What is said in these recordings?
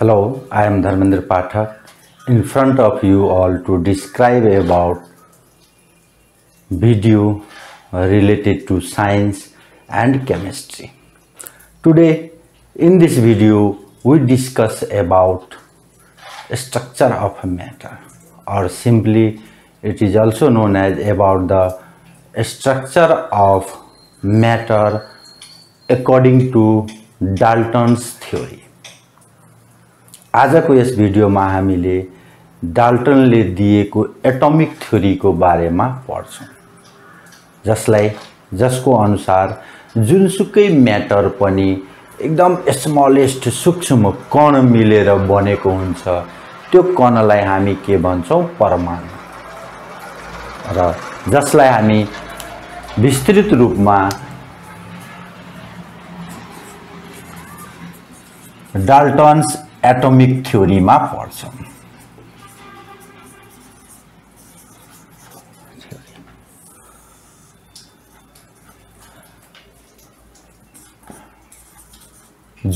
Hello, I am Dharmendra Pathak in front of you all to describe about video related to science and chemistry. Today in this video we discuss about structure of matter, or simply it is also known as about the structure of matter according to Dalton's theory. आजको यस भिडियोमा हामीले डाल्टनले दिएको atomic थ्योरीको बारेमा पढ्छौं, जसको अनुसार जुनसुकै matter पनि एकदम स्मलेस्ट सूक्ष्म कण मिलेर बनेको हुन्छ। त्यो कणलाई हामी के भन्छौं? परमाणु। र जसलाई हामी विस्तृत रूपमा डाल्टन्स एटमिक थ्योरी में पढ़छौं।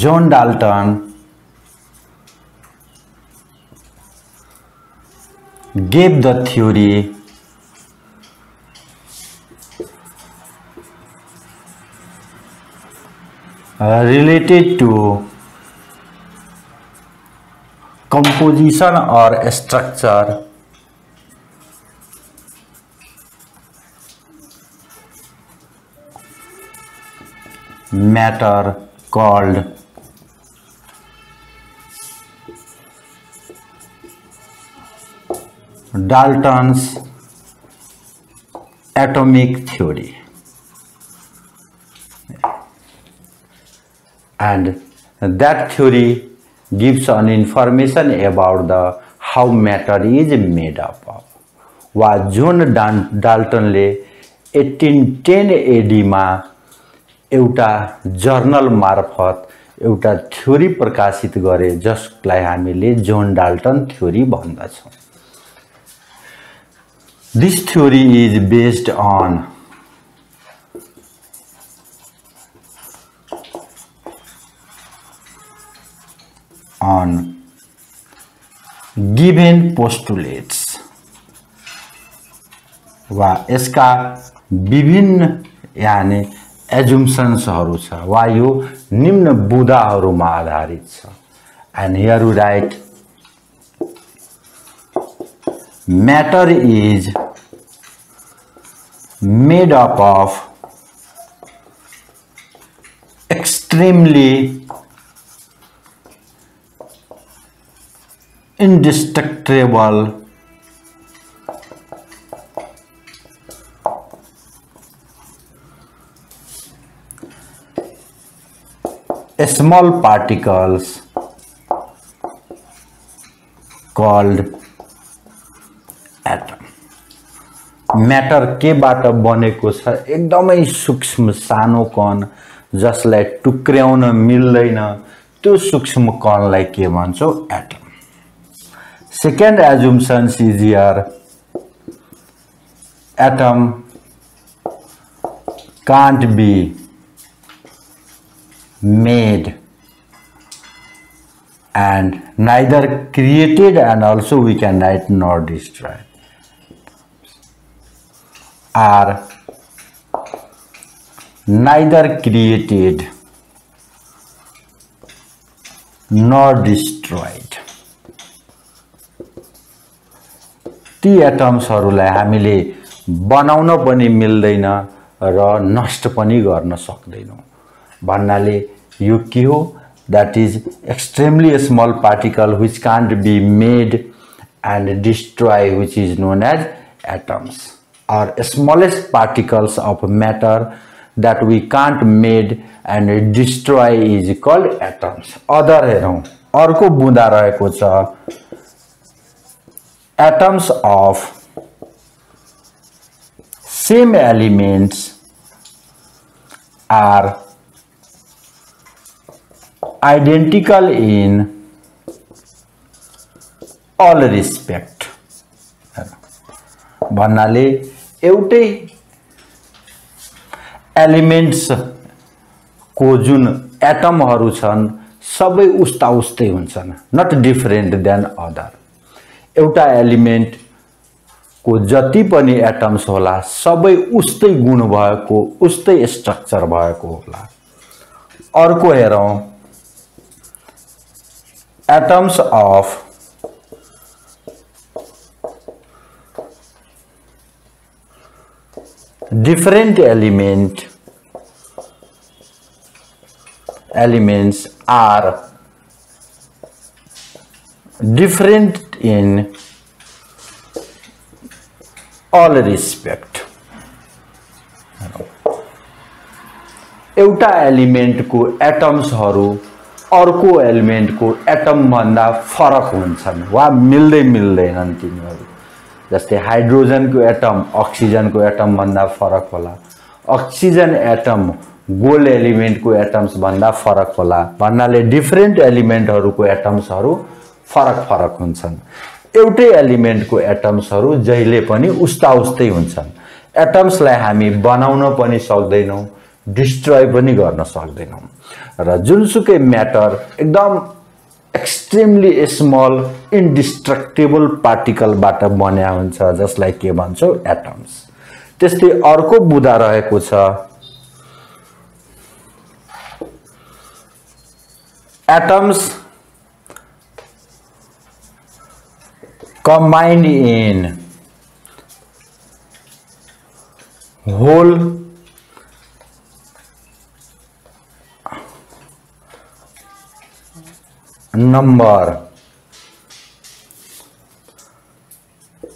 John Dalton gave the theory related to composition or structure matter called Dalton's atomic theory, and that theory gives an information about the how matter is made up of. वा John डाल्टनले 1810 AD मा एउटा journal मार्फत एउटा theory प्रकाशित गरे, जसलाई हामीले John Dalton theory भन्दछौं। This theory is based on given postulates वा यसका विभिन्न यानी assumptionsहरु छ वा यो निम्न बुदाहरुमा आधारित छ। And here we write matter is made up of extremely indestructible small particles called atom. Matter के बाट बनेको छ? एकदमै सूक्ष्म सानो कण जसलाई टुक्र्याउन मिल्दैन, त्यो सूक्ष्म कणलाई के भन्छौ? Atom. Second assumption is here atom can't be made and neither created, and also we can write nor destroyed, are neither created nor destroyed. ती एटम्सहरुलाई हामीले बनाउन पनि मिल्दैन र नष्ट पनि गर्न सक्दैनौं भन्नाले यो के हो? That is extremely small particle which can't be made and destroy, which is known as atoms, or smallest particles of matter that we can't made and destroy is called atoms. Other हेरौं, अर्को बुँदा रहेको छ atoms of same elements are identical in all respect भन्नाले एउटै elements को जुन एटमहरु छन् सबै उस्ता उस्तै हुन्छन्, नट डिफरेन्ट देन अदर। एउटा एलिमेन्ट को जति पनि एटम्स होला सबै उस्तै गुण भएको, उस्तै स्ट्रक्चर भएको होला। अर्को हेरौं, atoms of different elements are different in all respect। एउटा एलिमेन्ट को एटम्सहरु अर्को एलिमेन्ट को एटम भन्दा फरक हुन्छन् वा मिल्दै मिल्दैनन् तिनीहरु। जस्तै हाइड्रोजन को एटम अक्सिजन को एटम भन्दा फरक होला, अक्सिजन एटम गोल्ड एलिमेन्ट को एटम्स भन्दा फरक होला भन्नाले डिफरेन्ट एलिमेन्टहरुको एटम्सहरु फरक फरक हुन्छन्। एउटै एलिमेन्ट को एटम्सहरु जहिले पनि उस्ता उस्तै हुन्छन्। एटम्सलाई हामी बनाउन पनि सक्दैनौं, डिस्ट्रोय पनि गर्न सक्दैनौं र जुनसुकै म्याटर एकदम एक्सट्रिमली स्मल इन्डिस्ट्रक्टेबल पार्टिकल बाट बन्या हुन्छ जसलाई के भन्छौ एटम्स। त्यस्तै अर्को बुदा रहेको छ atoms combined in whole number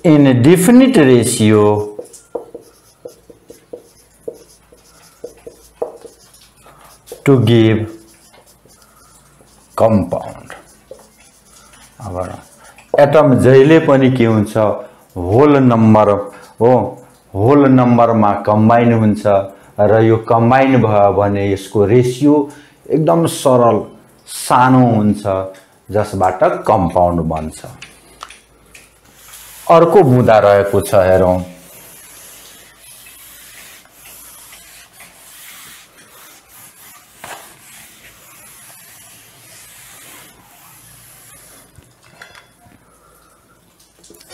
in a definite ratio to give compound। अब एटम जहिले पनि के हुन्छ होल नम्बर हो, होल नम्बरमा कम्बाइन हुन्छ र यो कम्बाइन भयो भने यसको रेशियो एकदम सरल सानो हुन्छ जसबाट कम्पाउन्ड बन्छ। अर्को बुदा रहेको छ हेरौं,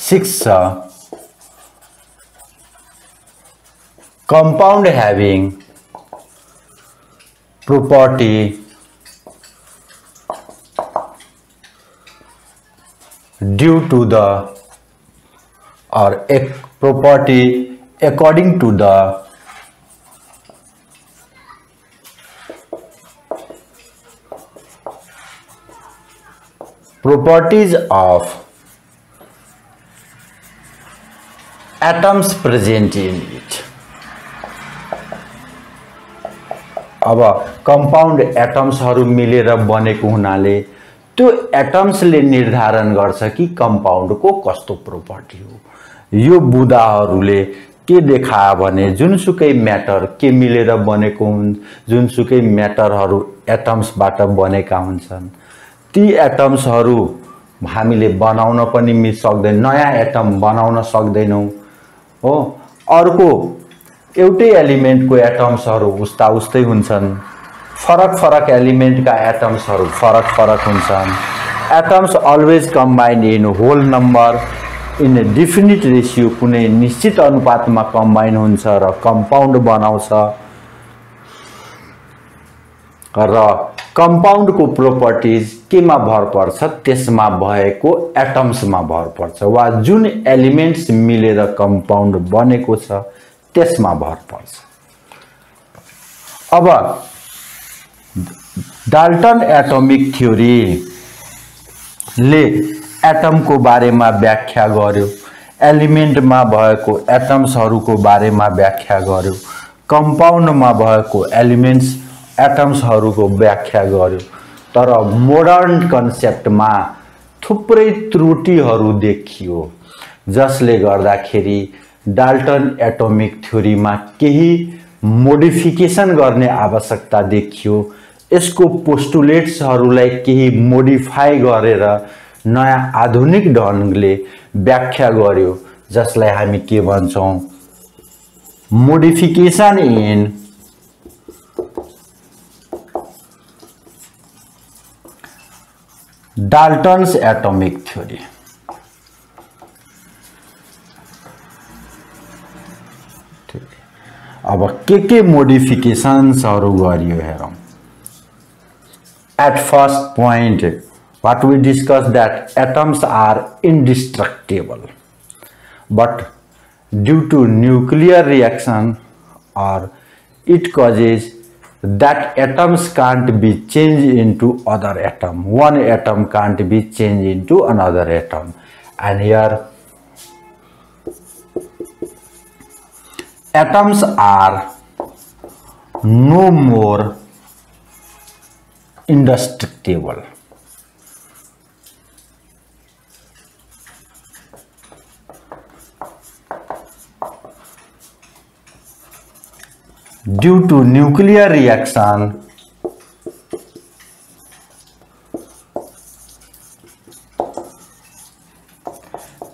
शिक्षा compound having property due to the or a property according to the properties of atoms present in it। अब कंपाउंड एटम्सहरु मिलेर बनेको हुनाले त्यो एटम्सले निर्धारण गर्छ कि कंपाउंड को कस्तो प्रोपर्टी हो। यो बुदाहरुले के देखायो भने जुनसुकै म्याटर के मिलेर बनेको हुन्, जुनसुकै म्याटरहरु एटम्सबाट बनेका हुन्छन्, ती एटम्सहरु हामीले बनाउन पनि सक्दैन, नयाँ एटम बनाउन सक्दैनौं हो। अर्को एउटै एलिमेन्ट को एटम्सहरु उस्ता उस्तै हुन्छन्, फरक फरक एलिमेन्ट का एटम्सहरु फरक फरक हुन्छन्। Atoms always combine in whole number in a definite ratio, कुनै निश्चित अनुपातमा कम्बाइन हुन्छ र कम्पाउन्ड बनाउँछ र कंपाउंड को प्रोपर्टीज केमा भर पर्छ, त्यसमा भएको एटम्समा भर पर्छ वा जुन एलिमेन्ट्स मिलेर कंपाउंड बनेको छ त्यसमा भर पर्छ। अब डाल्टन एटॉमिक थ्योरी ले एटम को बारेमा व्याख्या गर्यो, एलिमेन्ट मा भएको एटम्सहरुको बारेमा व्याख्या गर्यो, कंपाउंड मा भएको एलिमेन्ट्स एटम्सहरुको व्याख्या गर्यो। तर मोडर्न कन्सेप्ट मा थुप्रै त्रुटिहरु देखियो जसले गर्दाखेरि डाल्टन एटॉमिक थ्योरी मा केही मोडिफिकेसन गर्ने आवश्यकता देखियो। यसको पोस्टुलेट्सहरुलाई केही मोडिफाई गरेर नयाँ आधुनिक ढंगले व्याख्या गर्यो जसलाई हामी के भन्छौं modification in Dalton's atomic theory. अब के मोडिफिकेशन्सहरु गरियो हेरौं। At first point, what we discussed that atoms are indestructible, but due to nuclear reaction or it causes that atoms can't be changed into other atom. One atom can't be changed into another atom, and here atoms are no more indestructible. Due to nuclear reaction,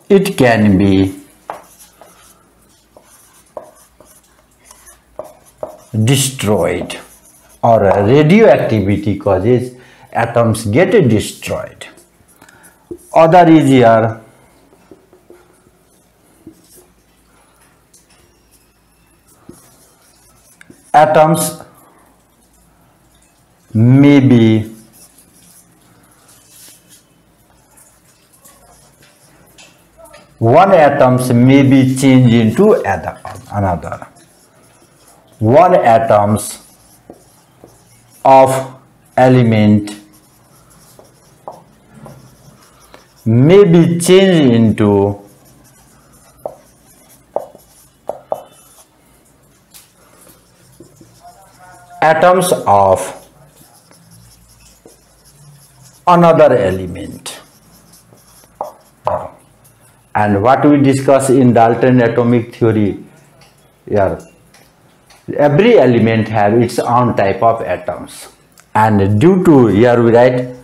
it can be destroyed, or radioactivity causes atoms get destroyed. Other is here atoms may be one atoms may be changed into another. One atoms of element may be changed into atoms of another element. And what we discuss in Dalton atomic theory, here every element have its own type of atoms, and due to, here we write,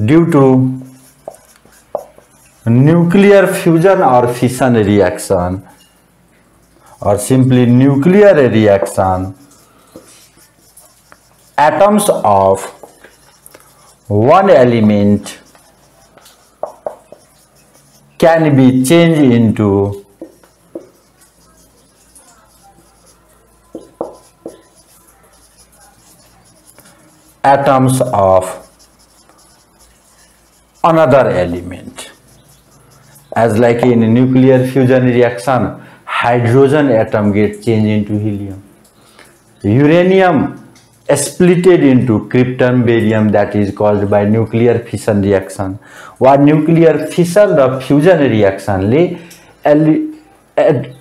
due to nuclear fusion or fission reaction, or simply nuclear reaction, atoms of one element can be changed into atoms of another element. As like in nuclear fusion reaction, hydrogen atom gets changed into helium. Uranium splitted into krypton, barium, that is called by nuclear fission reaction. वा nuclear fission र fusion reaction ले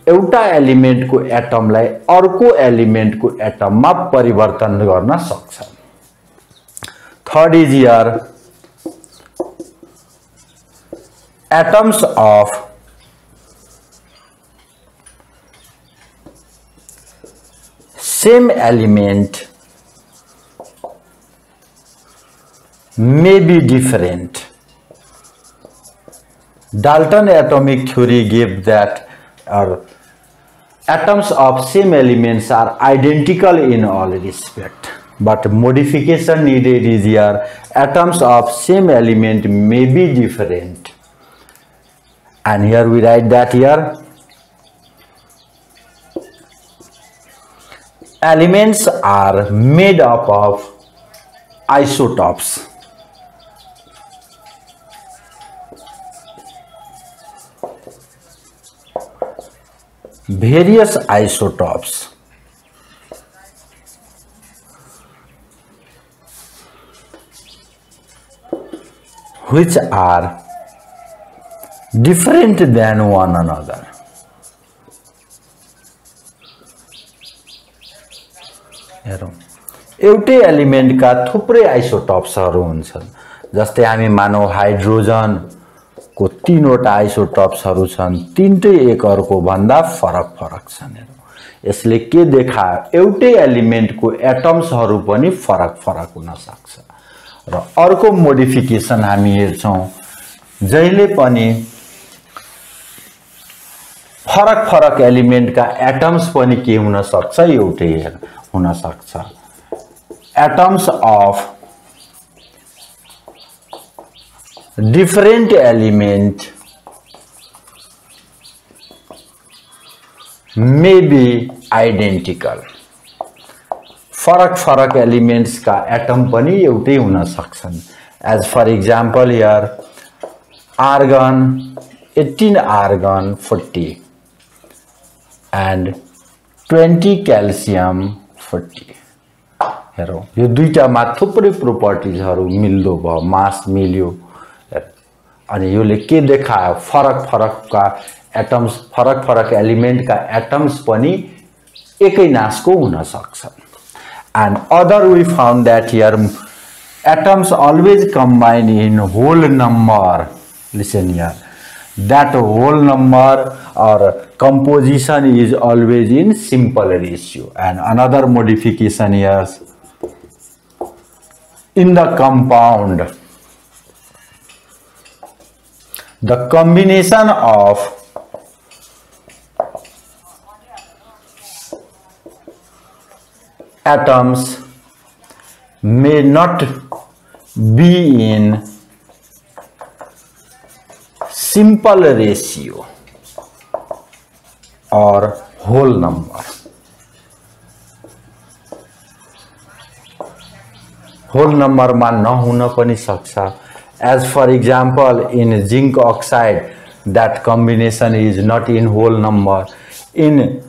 एउटा element को atom लाई अर्को element को atom मा परिवर्तन गर्न सक्छ. Third is here atoms of same element may be different. Dalton atomic theory gave that atoms of same elements are identical in all respect, but modification needed is here atoms of same element may be different, and here we write that here elements are made up of isotopes. Various isotopes which are different than one another. हेरौं एउटै element का थुप्रै आइसोटप्सहरु हुन्छन्. जस्तै हामी मानौ hydrogen को तीनवटा आइसोटप्सहरु छन्, तीनटै एक अर्को भन्दा फरक फरक छन्. यसले के देखायो एउटै एलिमेंट को एटम्सहरु पनि फरक फरक हुन सक्छ. र अर्को मोडिफिकेसन हामी हेर्छौं जहिले पनि फरक फरक एलिमेंट का एटम्स पनि के हुन सक्छ एउटै हुन सक्छ. Atoms of different element may be identical. फरक एलिमेंट्स का एटम पनि एउटै हुन सक्छन्. As for example here, argon 18 argon 40 and 20 calcium 40. हेरौँ, यो दुईटामा थुप्रै प्रोपर्टिजहरु मिल्दो भयो, मास मिल्यो. अनि योले के देखायो? फरक एटम्स, फरक एलिमेंट का एटम्स पनि एकै नासको हुन सक्छन्. And other we found that here atoms always combine in whole number. Listen here, that whole number or composition is always in simple ratio. And another modification here, in the compound, the combination of atoms may not be in simple ratio or whole number. Whole number मा नहुन पनि सक्छ. As for example, in zinc oxide, that combination is not in whole number. In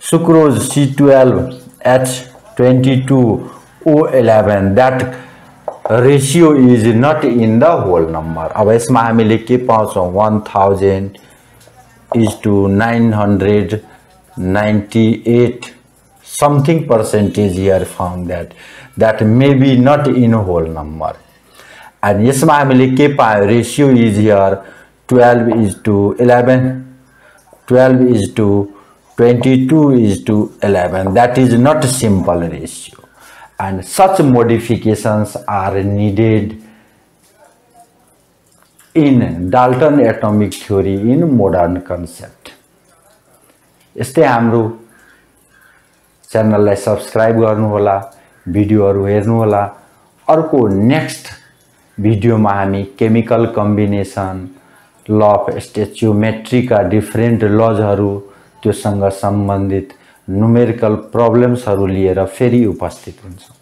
sucrose C12H22O11, that ratio is not in the whole number. अब यसमा हामीले के पाउँछौं? 1000 is to 998 something percentage here found that may be not in whole number. And यसमा हामीले के पायो? Ratio is here 12 is to 11, 12 is to 22 is to 11. That is not simple ratio. And such modifications are needed in Dalton atomic theory in modern concept. यस्तै हाम्रो च्यानललाई subscribe गर्नु होला, भिडियोहरु हेर्नु होला. अर्को नेक्स्ट भिडियोमा हामी chemical combination, law of stoichiometry का डिफरेंट लजहरु, त्योसँग सम्बन्धित न्यूमेरिकल प्रब्लम्सहरु लिएर फेरि उपस्थित हुन्छौं.